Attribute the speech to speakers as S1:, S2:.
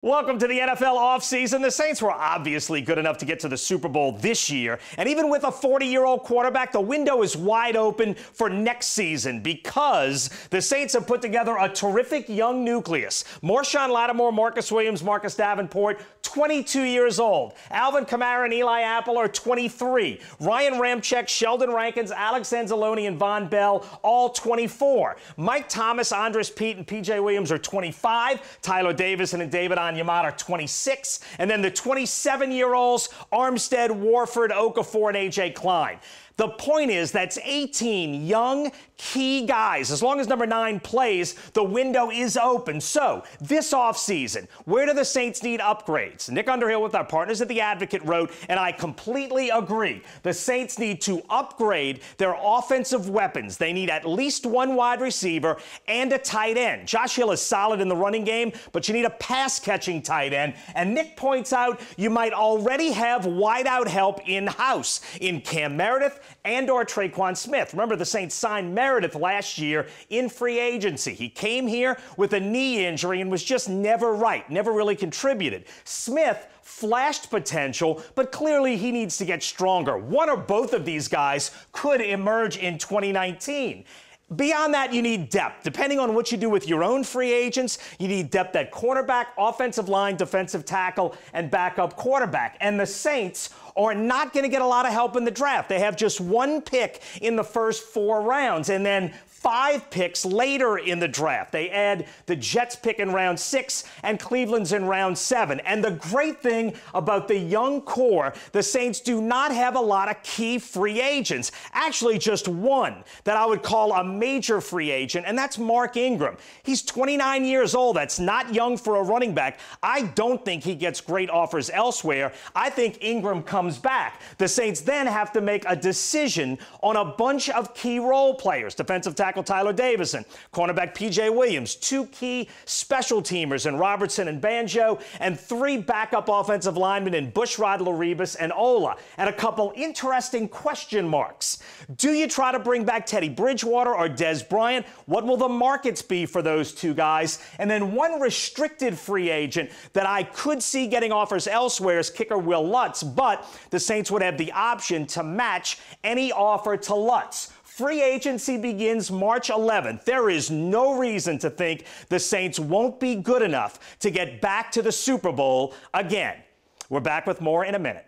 S1: Welcome to the NFL offseason. The Saints were obviously good enough to get to the Super Bowl this year. And even with a 40-year-old quarterback, the window is wide open for next season because the Saints have put together a terrific young nucleus. Marshawn Lattimore, Marcus Williams, Marcus Davenport, 22 years old. Alvin Kamara and Eli Apple are 23. Ryan Ramczyk, Sheldon Rankins, Alex Anzalone, and Von Bell, all 24. Mike Thomas, Andres Pete, and P.J. Williams are 25. Tyler Davison and David Onyemata are 26. And then the 27-year-olds, Armstead, Warford, Okafor, and A.J. Klein. The point is that's 18 young, key guys. As long as number 9 plays, the window is open. So, this offseason, where do the Saints need upgrades? Nick Underhill with our partners at The Advocate wrote, and I completely agree, the Saints need to upgrade their offensive weapons. They need at least one wide receiver and a tight end. Josh Hill is solid in the running game, but you need a pass-catching tight end. And Nick points out you might already have wideout help in-house in Cam Meredith and/or Traquan Smith. Remember, the Saints signed Meredith last year in free agency. He came here with a knee injury and was just never right, never really contributed. Smith flashed potential, but clearly he needs to get stronger. One or both of these guys could emerge in 2019. Beyond that, you need depth. Depending on what you do with your own free agents, you need depth at cornerback, offensive line, defensive tackle, and backup quarterback. And the Saints are not going to get a lot of help in the draft. They have just one pick in the first 4 rounds, and then 5 picks later in the draft. They add the Jets pick in round 6 and Cleveland's in round 7. And the great thing about the young core, the Saints do not have a lot of key free agents. Actually, just one that I would call a major free agent, and that's Mark Ingram. He's 29 years old. That's not young for a running back. I don't think he gets great offers elsewhere. I think Ingram comes back. The Saints then have to make a decision on a bunch of key role players. Defensive tackle Tyler Davison, cornerback P.J. Williams, 2 key special teamers in Robertson and Banjo, and 3 backup offensive linemen in Bushrod, Laribas, and Ola, and a couple interesting question marks. Do you try to bring back Teddy Bridgewater or Dez Bryant? What will the markets be for those 2 guys? And then one restricted free agent that I could see getting offers elsewhere is kicker Will Lutz, but the Saints would have the option to match any offer to Lutz. Free agency begins March 11th. There is no reason to think the Saints won't be good enough to get back to the Super Bowl again. We're back with more in a minute.